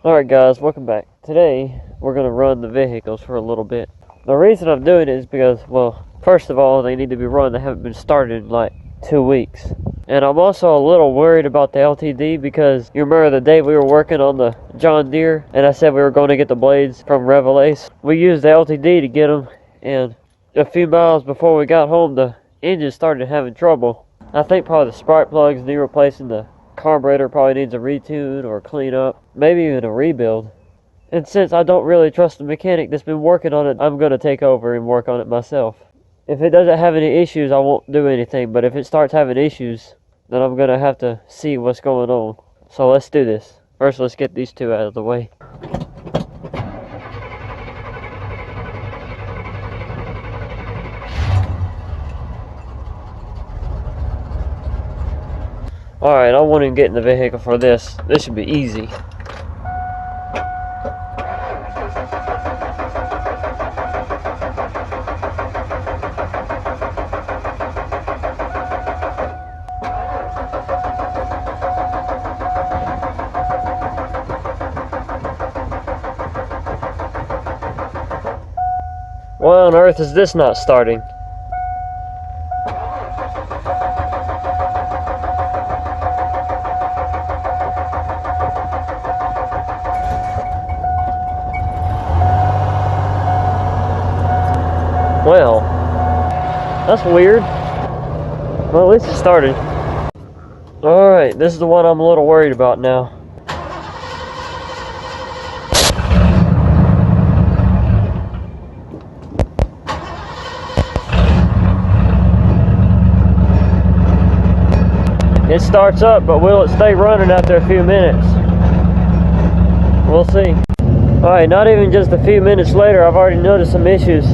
Alright guys, welcome back. Today, we're going to run the vehicles for a little bit. The reason I'm doing it is because, well, first of all, they need to be run. They haven't been started in like 2 weeks. And I'm also a little worried about the LTD because you remember the day we were working on the John Deere and I said we were going to get the blades from Revelace. We used the LTD to get them, and a few miles before we got home, the engine started having trouble. I think probably the spark plugs need replacing, the carburetor probably needs a retune or clean up, maybe even a rebuild. And since I don't really trust the mechanic that's been working on it, I'm going to take over and work on it myself. If it doesn't have any issues, I won't do anything, but if it starts having issues, then I'm going to have to see what's going on. So let's do this. First, let's get these two out of the way. Alright, I won't even get in the vehicle for this. This should be easy. Why on earth is this not starting? Well, that's weird. Well, at least it started. Alright, this is the one I'm a little worried about now. It starts up, but will it stay running after a few minutes? We'll see. Alright, not even just a few minutes later, I've already noticed some issues.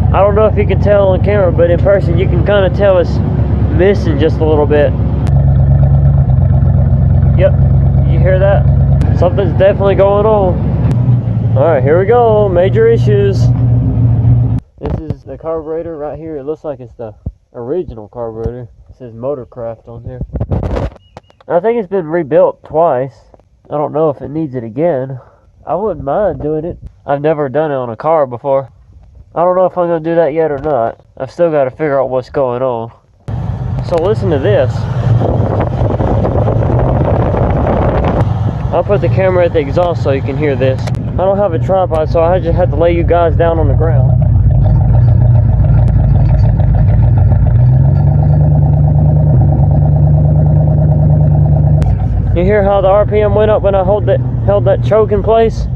I don't know if you can tell on camera, but in person you can kind of tell it's missing just a little bit. Yep, you hear that? Something's definitely going on. Alright, here we go, major issues. This is the carburetor right here. It looks like it's the original carburetor. It says Motorcraft on here. I think it's been rebuilt twice. I don't know if it needs it again. I wouldn't mind doing it. I've never done it on a car before. I don't know if I'm going to do that yet or not. I've still got to figure out what's going on. So listen to this. I'll put the camera at the exhaust so you can hear this. I don't have a tripod, so I just have to lay you guys down on the ground. You hear how the RPM went up when I held that choke in place?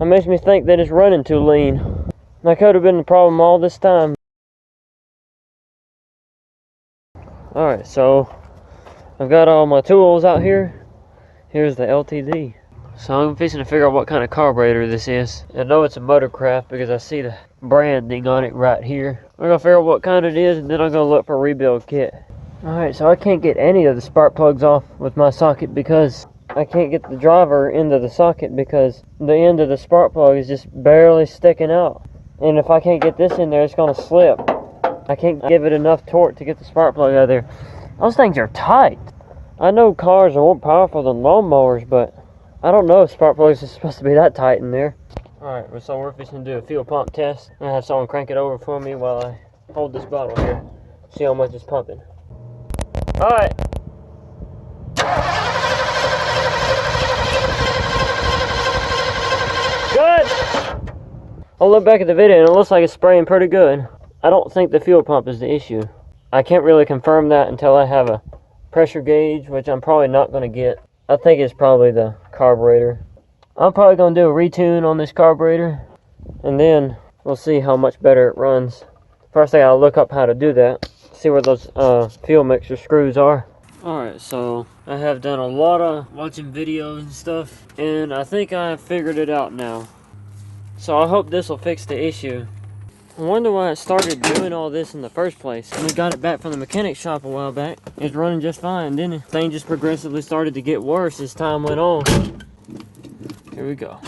It makes me think that it's running too lean. That could have been the problem all this time. Alright, so I've got all my tools out here. Here's the LTD. So I'm fixing to figure out what kind of carburetor this is. I know it's a Motorcraft because I see the branding on it right here. I'm going to figure out what kind it is, and then I'm going to look for a rebuild kit. Alright, so I can't get any of the spark plugs off with my socket because I can't get the driver into the socket because the end of the spark plug is just barely sticking out. And if I can't get this in there, it's going to slip. I can't give it enough torque to get the spark plug out of there. Those things are tight. I know cars are more powerful than lawnmowers, but I don't know if spark plugs are supposed to be that tight in there. Alright, so we're fixing to do a fuel pump test. I'm going to have someone crank it over for me while I hold this bottle here. See how much it's pumping. Alright. Good! I'll look back at the video and it looks like it's spraying pretty good. I don't think the fuel pump is the issue. I can't really confirm that until I have a pressure gauge, which I'm probably not going to get. I think it's probably the carburetor. I'm probably going to do a retune on this carburetor, and then we'll see how much better it runs. First thing, I'll look up how to do that. See where those fuel mixer screws are. Alright, so I have done a lot of watching videos and stuff, and I think I have figured it out now. So I hope this will fix the issue. I wonder why it started doing all this in the first place. We got it back from the mechanic shop a while back. It's running just fine, didn't it? Thing just progressively started to get worse as time went on. Here we go.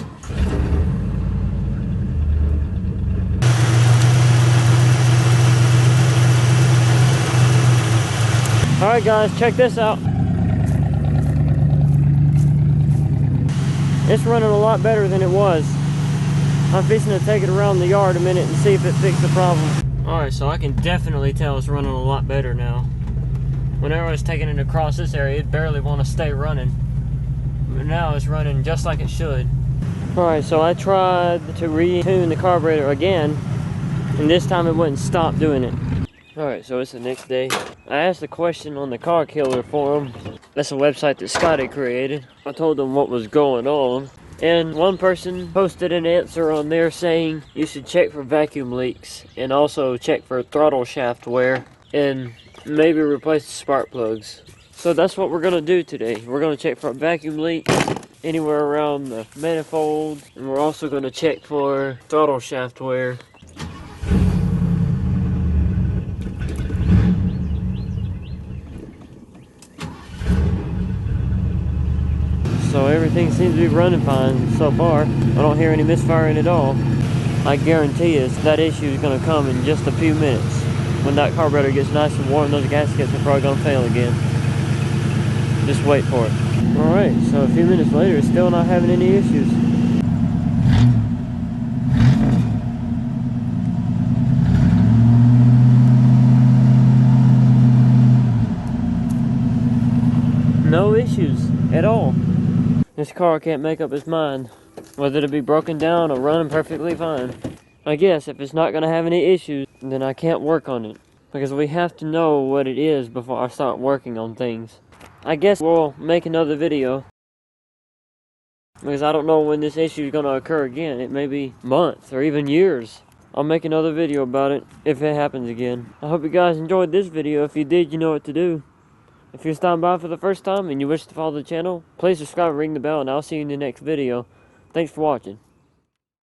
Alright guys, check this out. It's running a lot better than it was. I'm fixing to take it around the yard a minute and see if it fixed the problem. Alright, so I can definitely tell it's running a lot better now. Whenever I was taking it across this area, it barely want to stay running. But now it's running just like it should. Alright, so I tried to retune the carburetor again, and this time it wouldn't stop doing it. Alright, so it's the next day. I asked a question on the Car Killer forum. That's a website that Scotty created. I told them what was going on. And one person posted an answer on there saying you should check for vacuum leaks and also check for throttle shaft wear and maybe replace the spark plugs. So that's what we're going to do today. We're going to check for vacuum leaks anywhere around the manifold, and we're also going to check for throttle shaft wear. So everything seems to be running fine so far. I don't hear any misfiring at all. I guarantee you that issue is going to come in just a few minutes. When that carburetor gets nice and warm, those gaskets are probably going to fail again. Just wait for it. Alright, so a few minutes later, it's still not having any issues. No issues at all. This car can't make up its mind whether to be broken down or running perfectly fine. I guess if it's not going to have any issues, then I can't work on it. Because we have to know what it is before I start working on things. I guess we'll make another video. Because I don't know when this issue is going to occur again. It may be months or even years. I'll make another video about it if it happens again. I hope you guys enjoyed this video. If you did, you know what to do. If you're stopping by for the first time and you wish to follow the channel, please subscribe and ring the bell, and I'll see you in the next video. Thanks for watching.